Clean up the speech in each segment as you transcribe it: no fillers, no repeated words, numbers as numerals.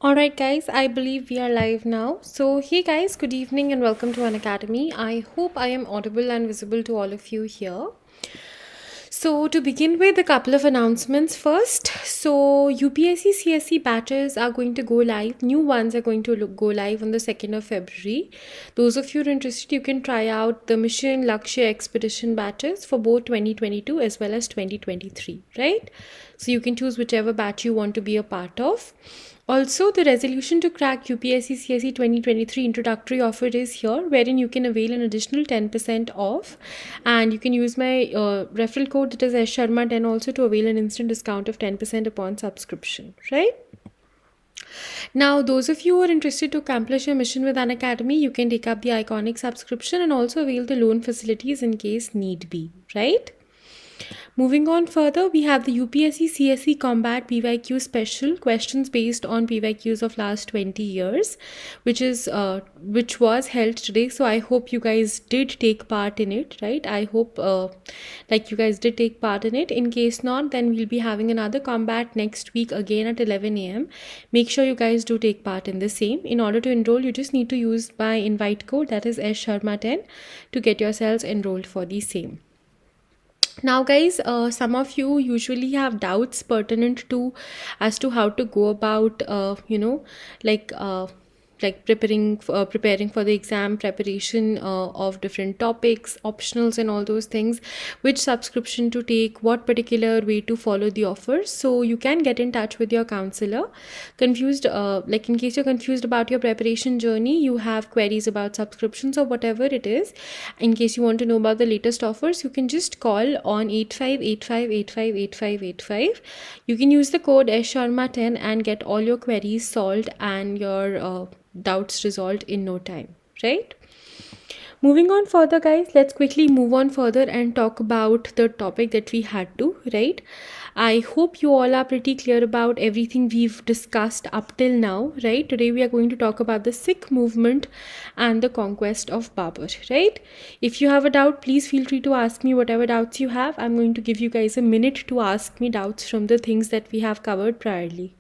Alright, guys, I believe we are live now. So, hey guys, good evening and welcome to Unacademy. I hope I am audible and visible to all of you here. So, to begin with, a couple of announcements first. So, UPSC CSE batches are going to go live. New ones are going to go live on the 2nd of February. Those of you who are interested, you can try out the Mission Lakshya Expedition batches for both 2022 as well as 2023, right? So, you can choose whichever batch you want to be a part of. Also, the resolution to crack UPSC CSE 2023 introductory offer is here, wherein you can avail an additional 10% off, and you can use my referral code, that is Sharma10, also to avail an instant discount of 10% upon subscription, right? Now, those of you who are interested to accomplish your mission with Unacademy, you can take up the iconic subscription and also avail the loan facilities in case need be, right? Moving on further, we have the UPSC CSE Combat PYQ special questions based on PYQs of last 20 years, which was held today. So I hope you guys did take part in it, right? I hope like you guys did take part in it. In case not, then we'll be having another combat next week again at 11 a.m. Make sure you guys do take part in the same. In order to enroll, you just need to use my invite code, that is Sharma10, to get yourselves enrolled for the same. Now guys, some of you usually have doubts pertinent to as to how to go about like preparing for the exam preparation of different topics, optionals and all those things, which subscription to take, what particular way to follow the offers. So you can get in touch with your counselor. Confused, like in case you're confused about your preparation journey, you have queries about subscriptions or whatever it is, in case you want to know about the latest offers, you can just call on 8585858585. You can use the code SHARMA10 and get all your queries solved and your doubts resolved in no time, right? Moving on further, guys, let's quickly move on further and talk about the topic that we had to, right? I hope you all are pretty clear about everything we've discussed up till now, right? Today we are going to talk about the Sikh movement and the conquest of Babur, right? If you have a doubt, please feel free to ask me whatever doubts you have. I'm going to give you guys a minute to ask me doubts from the things that we have covered priorly.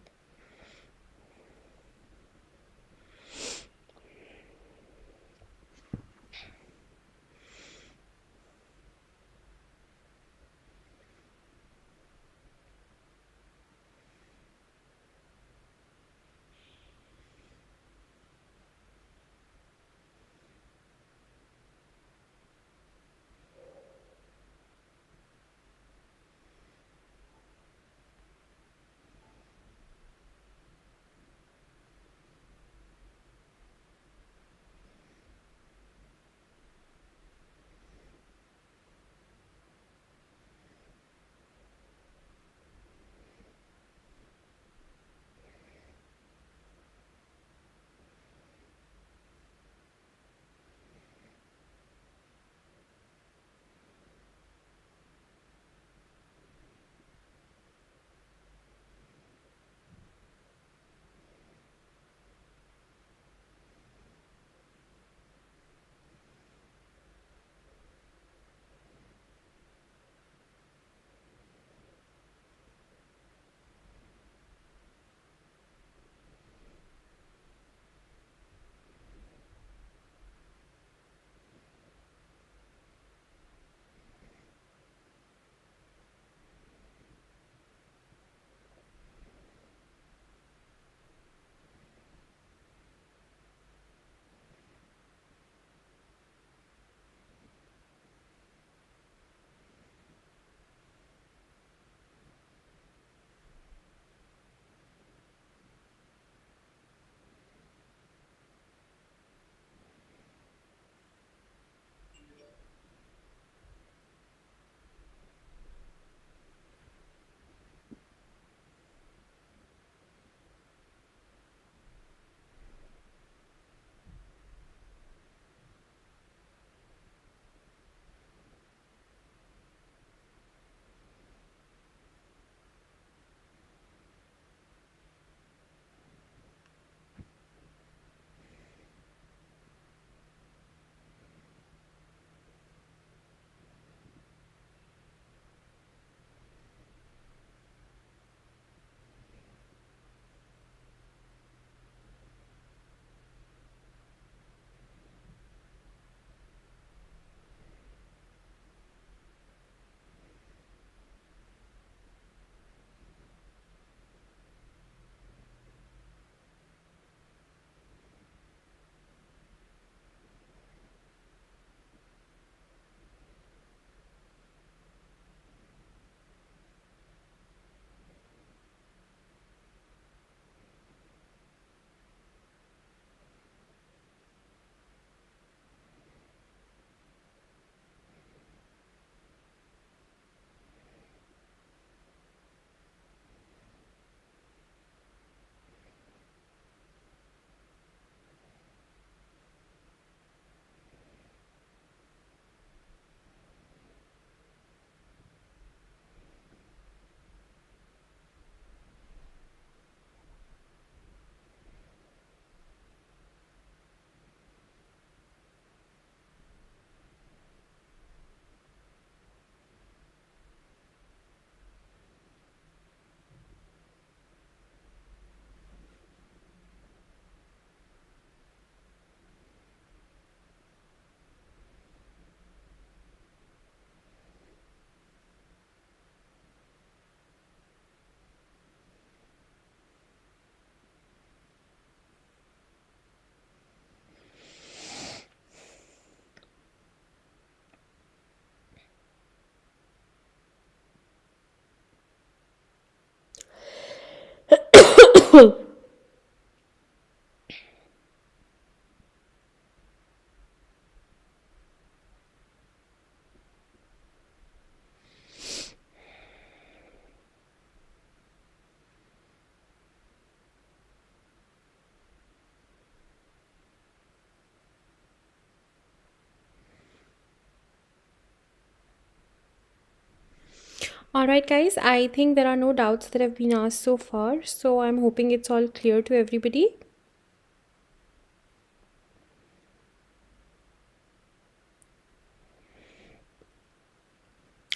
All right, guys, I think there are no doubts that have been asked so far, so I'm hoping it's all clear to everybody.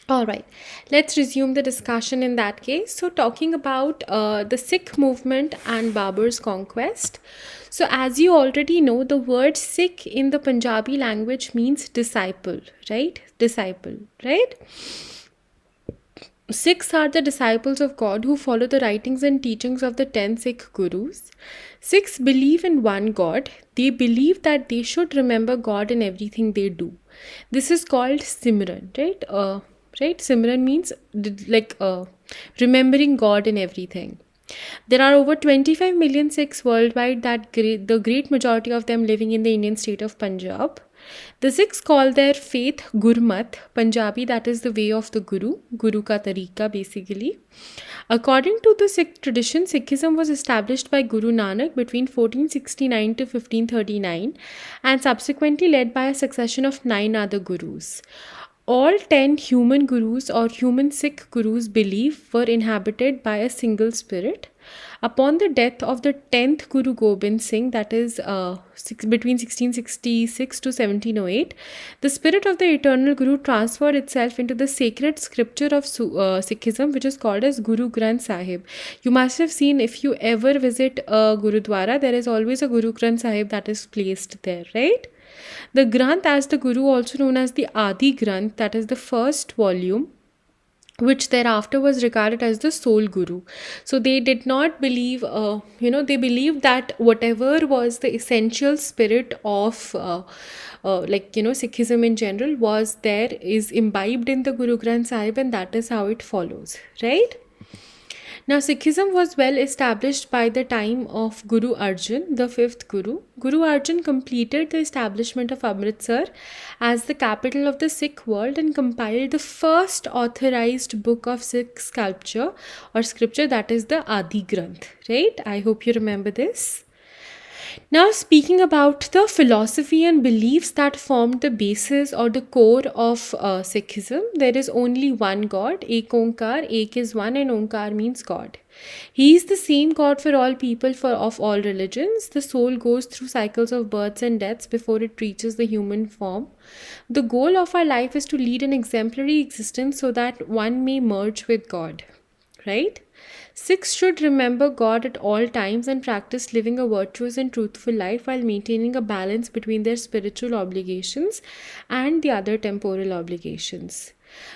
All right, let's resume the discussion in that case. So, talking about the Sikh movement and Babur's conquest. So, as you already know, the word Sikh in the Punjabi language means disciple, right? Disciple, right? Sikhs are the disciples of God who follow the writings and teachings of the 10 Sikh Gurus. Sikhs believe in one God. They believe that they should remember God in everything they do. This is called Simran, right? Right? Simran means remembering God in everything. There are over 25 million Sikhs worldwide, the great majority of them living in the Indian state of Punjab. The Sikhs call their faith Gurmat, Punjabi, that is the way of the Guru, Guru ka tarika basically. According to the Sikh tradition, Sikhism was established by Guru Nanak between 1469 to 1539 and subsequently led by a succession of 9 other Gurus. All 10 human Gurus or human Sikh Gurus believe were inhabited by a single spirit. Upon the death of the 10th Guru Gobind Singh, that is between 1666 to 1708, the spirit of the eternal Guru transferred itself into the sacred scripture of Sikhism, which is called as Guru Granth Sahib. You must have seen, if you ever visit a Gurudwara, there is always a Guru Granth Sahib that is placed there, right? The Granth, as the Guru, also known as the Adi Granth, that is the first volume, which thereafter was regarded as the sole Guru. So they did not believe, they believed that whatever was the essential spirit of Sikhism in general was there, is imbibed in the Guru Granth Sahib, and that is how it follows, right? Now, Sikhism was well established by the time of Guru Arjan, the fifth Guru. Guru Arjan completed the establishment of Amritsar as the capital of the Sikh world and compiled the first authorized book of Sikh sculpture or scripture, that is the Adi Granth, right? I hope you remember this. Now, speaking about the philosophy and beliefs that formed the basis or the core of Sikhism, there is only one God, Ek Onkar. Ek is one and Onkar means God. He is the same God for all people, of all religions. The soul goes through cycles of births and deaths before it reaches the human form. The goal of our life is to lead an exemplary existence so that one may merge with God, right? Sikhs should remember God at all times and practice living a virtuous and truthful life while maintaining a balance between their spiritual obligations and the other temporal obligations.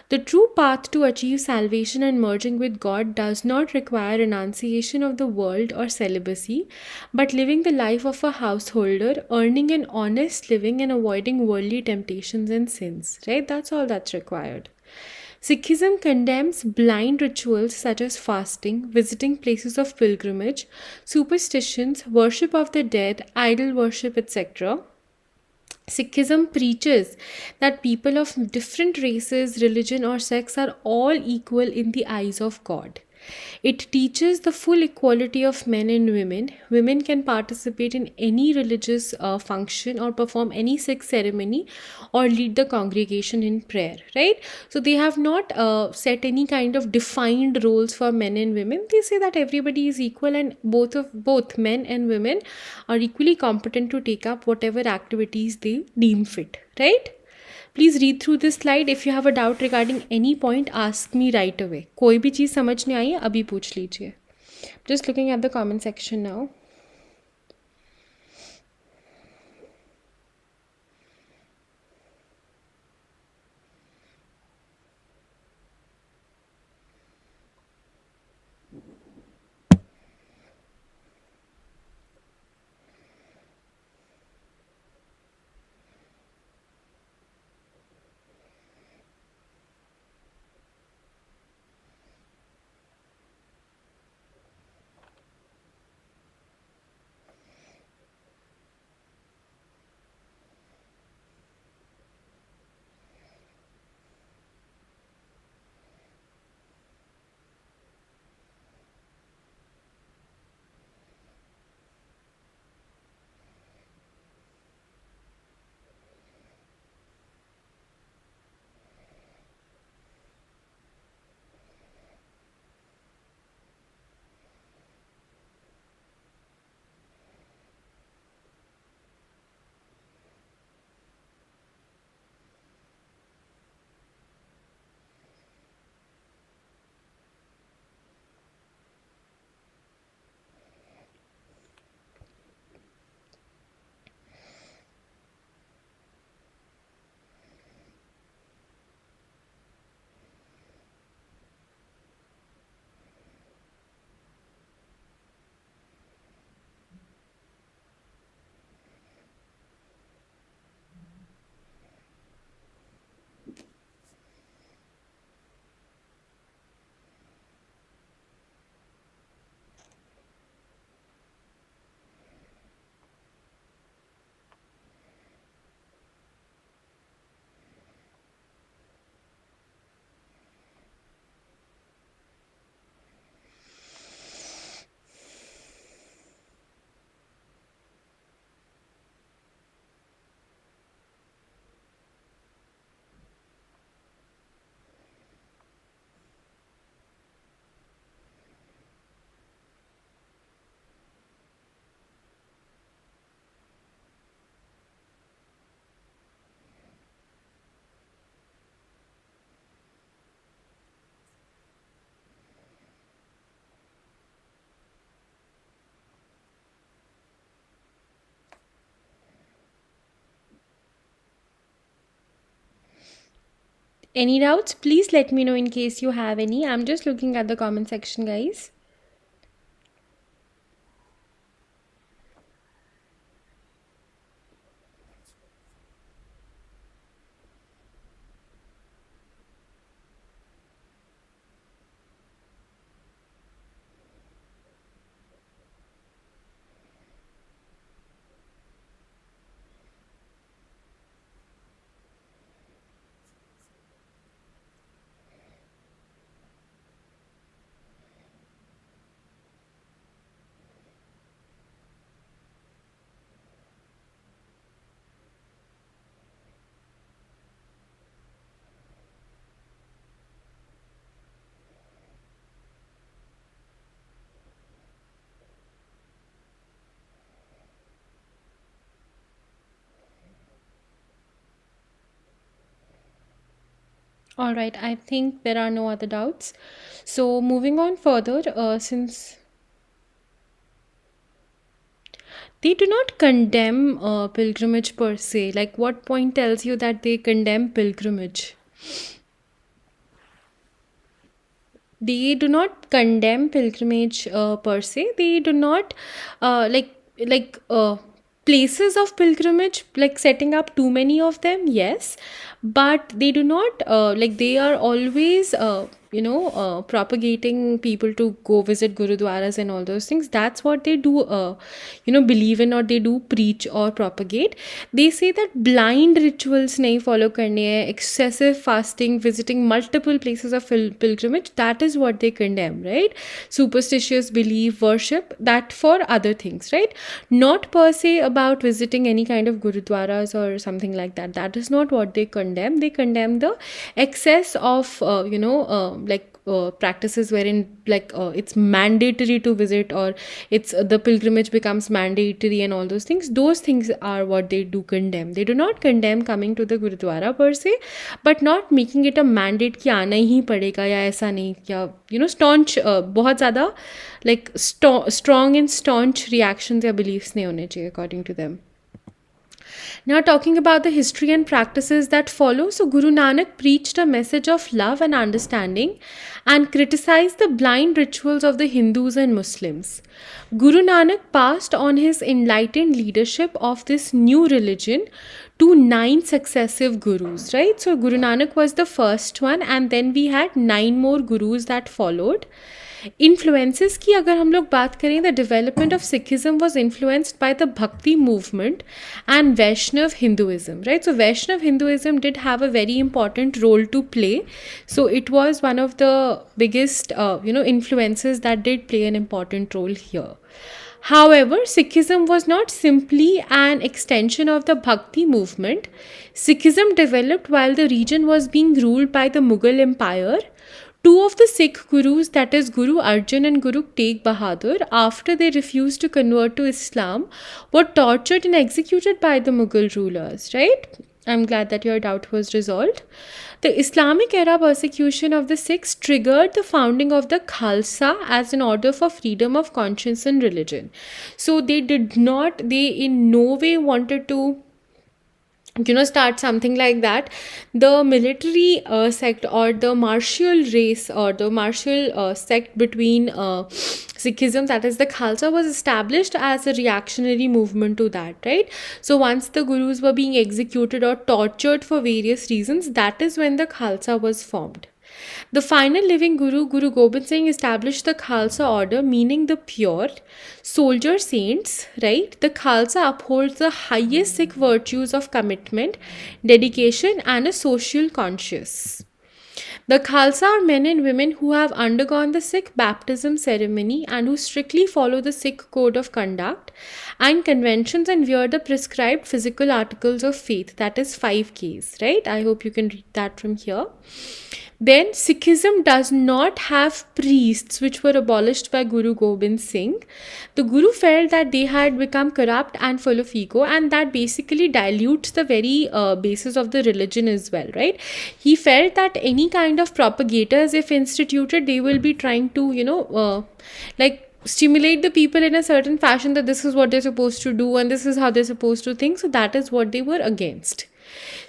The true path to achieve salvation and merging with God does not require renunciation of the world or celibacy, but living the life of a householder, earning an honest living and avoiding worldly temptations and sins. Right? That's all that's required. Sikhism condemns blind rituals such as fasting, visiting places of pilgrimage, superstitions, worship of the dead, idol worship, etc. Sikhism preaches that people of different races, religion, or sex are all equal in the eyes of God. It teaches the full equality of men and women. Women can participate in any religious function or perform any Sikh ceremony or lead the congregation in prayer, right? So they have not set any kind of defined roles for men and women. They say that everybody is equal and both men and women are equally competent to take up whatever activities they deem fit, right? Please read through this slide. If you have a doubt regarding any point, ask me right away. कोई भी चीज़ समझ नहीं आई है, अभी पूछ लीजिए. Just looking at the comment section now. Any doubts? Please let me know in case you have any. I'm just looking at the comment section, guys. All right, I think there are no other doubts. So, moving on further, since they do not condemn pilgrimage per se, like what point tells you that they condemn pilgrimage? They do not condemn pilgrimage per se. They do not like places of pilgrimage, like setting up too many of them, yes, but they do not like they are always propagating people to go visit gurudwaras and all those things. That's what they do believe in, or they do preach or propagate. They say that blind rituals nahi follow karne hai, excessive fasting, visiting multiple places of pilgrimage, that is what they condemn, right? Superstitious belief, worship, that for other things, right? Not per se about visiting any kind of gurudwaras or something like that. That is not what they condemn. They condemn the excess of practices wherein it's mandatory to visit, or it's the pilgrimage becomes mandatory and all those things. Those things are what they do condemn. They do not condemn coming to the gurudwara per se, but not making it a mandate कि आना ही पड़ेगा या ऐसा नहीं, या staunch बहुत ज़्यादा like strong and staunch reactions या beliefs नहीं होने चाहिए according to them. Now, talking about the history and practices that follow, so Guru Nanak preached a message of love and understanding and criticized the blind rituals of the Hindus and Muslims. Guru Nanak passed on his enlightened leadership of this new religion to 9 successive gurus, right? So, Guru Nanak was the first one, and then we had 9 more gurus that followed. Influences की अगर हम लोग बात करें, the development of Sikhism was influenced by the Bhakti movement and Vaishnav Hinduism, right? So Vaishnav Hinduism did have a very important role to play. So it was one of the biggest, influences that did play an important role here. However, Sikhism was not simply an extension of the Bhakti movement. Sikhism developed while the region was being ruled by the Mughal Empire. Two of the Sikh gurus, that is Guru Arjan and Guru Tegh Bahadur, after they refused to convert to Islam, were tortured and executed by the Mughal rulers, right? I'm glad that your doubt was resolved. The Islamic era persecution of the Sikhs triggered the founding of the Khalsa as an order for freedom of conscience and religion. So they in no way wanted to start something like that. The military sect, or the martial race, or the martial sect between Sikhism, that is the Khalsa, was established as a reactionary movement to that, right? So once the gurus were being executed or tortured for various reasons, that is when the Khalsa was formed. The final living Guru, Guru Gobind Singh, established the Khalsa order, meaning the pure soldier saints, right? The Khalsa upholds the highest Sikh virtues of commitment, dedication, and a social conscience. The Khalsa are men and women who have undergone the Sikh baptism ceremony and who strictly follow the Sikh code of conduct and conventions and wear the prescribed physical articles of faith, that is 5Ks, right? I hope you can read that from here. Then Sikhism does not have priests, which were abolished by Guru Gobind Singh. The Guru felt that they had become corrupt and full of ego, and that basically dilutes the very basis of the religion as well, right? He felt that any kind of propagators, if instituted, they will be trying to, stimulate the people in a certain fashion that this is what they're supposed to do and this is how they're supposed to think. So that is what they were against.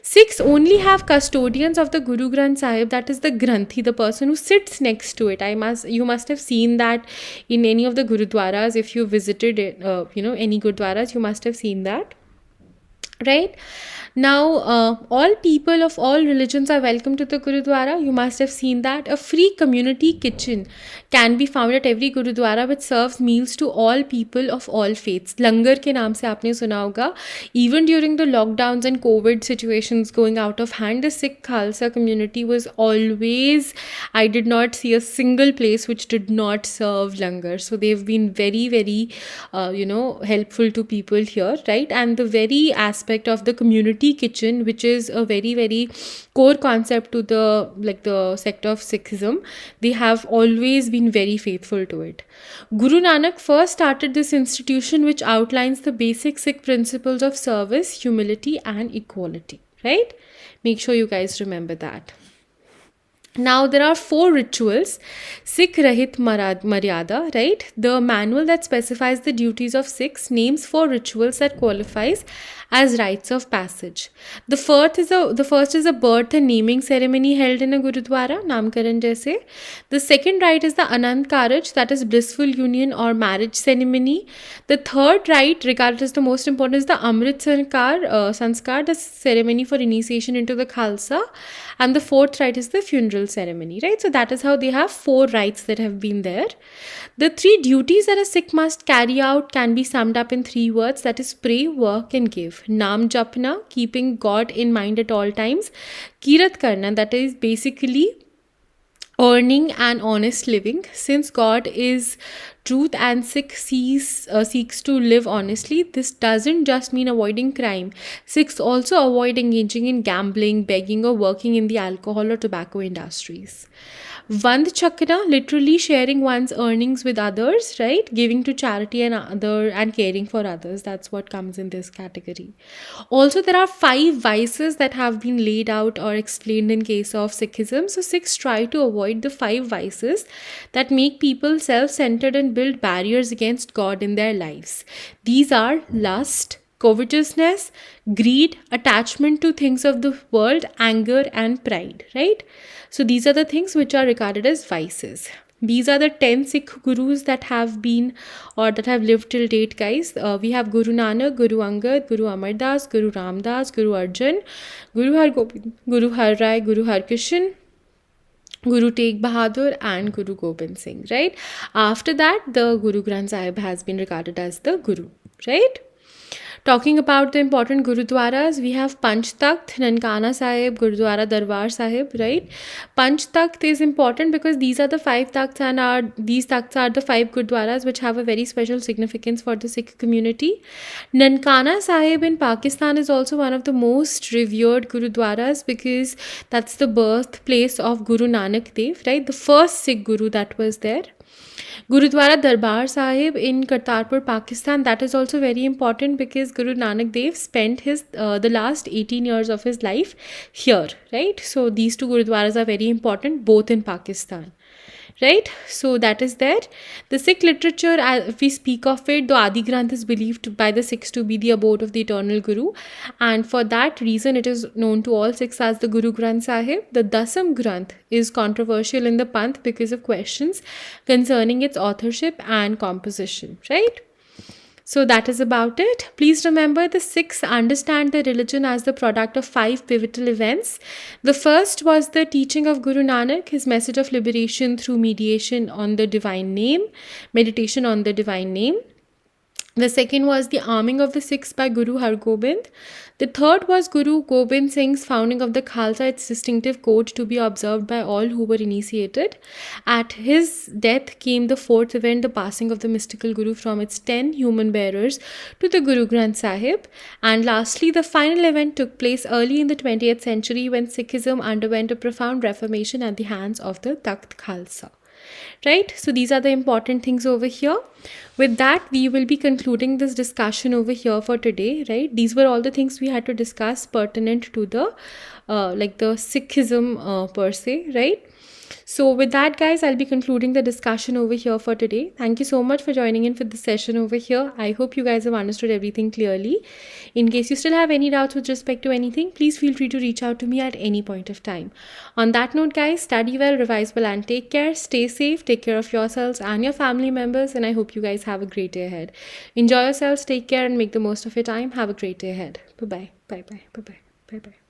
Sikhs only have custodians of the Guru Granth Sahib, that is the Granthi, the person who sits next to it. You must have seen that in any of the Gurudwaras. If you visited it, any Gurudwaras, you must have seen that, right? Now, all people of all religions are welcome to the Gurudwara. You must have seen that. A free community kitchen can be found at every Gurudwara, which serves meals to all people of all faiths. Langar ke naam se aapne suna hoga. Even during the lockdowns and COVID situations going out of hand, the Sikh Khalsa community was always, I did not see a single place which did not serve langar. So they've been very, very, helpful to people here, right? And the very aspect of the community kitchen, which is a very, very core concept to the sect of Sikhism, they have always been very faithful to it. Guru Nanak first started this institution, which outlines the basic Sikh principles of service, humility and equality, right? Make sure you guys remember that. Now, there are 4 rituals, Sikh Rahit Maryada, right? The manual that specifies the duties of Sikhs names 4 rituals that qualifies as rites of passage. The first is a birth and naming ceremony held in a Gurudwara, Namkaran jaise. The second rite is the Anand Karaj, that is blissful union or marriage ceremony. The third rite, regarded as the most important, is the Amrit Sanskar, the ceremony for initiation into the Khalsa. And the fourth rite is the funeral ceremony, right? So that is how they have 4 rites that have been there. The 3 duties that a Sikh must carry out can be summed up in 3 words, that is pray, work and give. Naam Japna, keeping God in mind at all times. Kirat Karna, that is basically earning an honest living. Since God is truth and seeks to live honestly, this doesn't just mean avoiding crime. Sikhs also avoid engaging in gambling, begging or working in the alcohol or tobacco industries. Vand Chakra, literally sharing one's earnings with others, right? Giving to charity and caring for others. That's what comes in this category. Also, there are 5 vices that have been laid out or explained in case of Sikhism. So Sikhs try to avoid the 5 vices that make people self-centered and build barriers against God in their lives. These are lust, covetousness, greed, attachment to things of the world, anger and pride, right? So these are the things which are regarded as vices. These are the 10 Sikh gurus that have been or that have lived till date, guys. We have Guru Nanak, Guru Angad, Guru Amar Das, Guru Ram Das, Guru Arjan, Guru Har Gobind, Guru Har Rai, Guru Har Krishan, Guru Tegh Bahadur and Guru Gobind Singh, right? After that, the Guru Granth Sahib has been regarded as the Guru, right? Talking about the important Gurudwaras, we have Panch Takht, Nankana Sahib, Gurudwara Darbar Sahib, right? Panch Takht is important because these are the 5 takhts and these takhts are the 5 Gurudwaras which have a very special significance for the Sikh community. Nankana Sahib in Pakistan is also one of the most revered Gurudwaras because that's the birthplace of Guru Nanak Dev, right? The first Sikh Guru that was there. Gurudwara Darbar Sahib in Kartarpur, Pakistan, that is also very important because Guru Nanak Dev spent the last 18 years of his life here, right? So these 2 Gurudwaras are very important, both in Pakistan, right? So that is there. The Sikh literature, if we speak of it, the Adi Granth is believed by the Sikhs to be the abode of the eternal Guru, and for that reason it is known to all Sikhs as the Guru Granth Sahib. The Dasam Granth is controversial in the Panth because of questions concerning its authorship and composition, right? So that is about it. Please remember, the Sikhs understand the religion as the product of 5 pivotal events. The first was the teaching of Guru Nanak, his message of liberation through meditation on the divine name, meditation on the divine name. The second was the arming of the Sikhs by Guru Har Gobind. The third was Guru Gobind Singh's founding of the Khalsa, its distinctive code to be observed by all who were initiated. At his death came the fourth event, the passing of the mystical Guru from its 10 human bearers to the Guru Granth Sahib. And lastly, the final event took place early in the 20th century when Sikhism underwent a profound reformation at the hands of the Takht Khalsa. Right, so these are the important things over here. With that, we will be concluding this discussion over here for today, right? These were all the things we had to discuss pertinent to the the Sikhism per se, right? So, with that, guys, I'll be concluding the discussion over here for today. Thank you so much for joining in for the session over here. I hope you guys have understood everything clearly. In case you still have any doubts with respect to anything, please feel free to reach out to me at any point of time. On that note, guys, study well, revise well, and take care. Stay safe, take care of yourselves and your family members, and I hope you guys have a great day ahead. Enjoy yourselves, take care, and make the most of your time. Have a great day ahead. Bye bye. Bye bye. Bye bye. Bye bye.